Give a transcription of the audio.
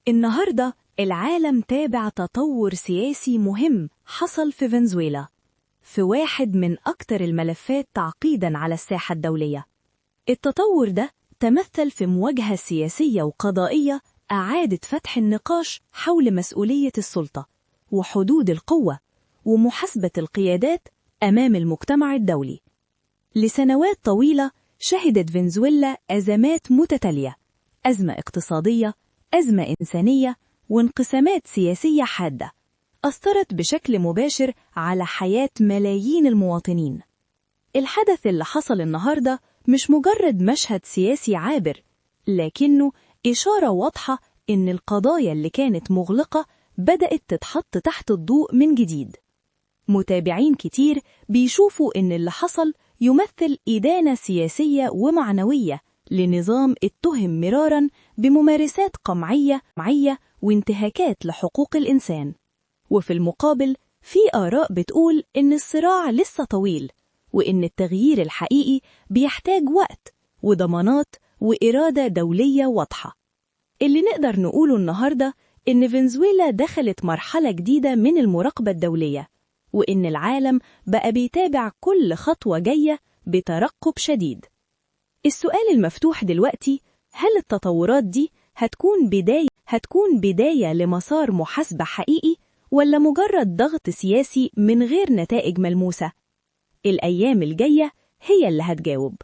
النهاردة العالم تابع تطور سياسي مهم حصل في فنزويلا، في واحد من أكتر الملفات تعقيداً على الساحة الدولية. التطور ده تمثل في مواجهة سياسية وقضائية أعادت فتح النقاش حول مسؤولية السلطة وحدود القوة ومحاسبة القيادات أمام المجتمع الدولي. لسنوات طويلة شهدت فنزويلا أزمات متتالية، أزمة اقتصادية، أزمة إنسانية، وانقسامات سياسية حادة أثرت بشكل مباشر على حياة ملايين المواطنين. الحدث اللي حصل النهاردة مش مجرد مشهد سياسي عابر، لكنه إشارة واضحة إن القضايا اللي كانت مغلقة بدأت تتحط تحت الضوء من جديد. متابعين كتير بيشوفوا إن اللي حصل يمثل إدانة سياسية ومعنوية لنظام اتهم مراراً بممارسات قمعية وانتهاكات لحقوق الإنسان. وفي المقابل في آراء بتقول إن الصراع لسه طويل، وإن التغيير الحقيقي بيحتاج وقت وضمانات وإرادة دولية واضحة. اللي نقدر نقوله النهاردة إن فنزويلا دخلت مرحلة جديدة من المراقبة الدولية، وإن العالم بقى بيتابع كل خطوة جاية بترقب شديد. السؤال المفتوح دلوقتي، هل التطورات دي هتكون بداية لمسار محاسبة حقيقي ولا مجرد ضغط سياسي من غير نتائج ملموسة؟ الأيام الجاية هي اللي هتجاوب.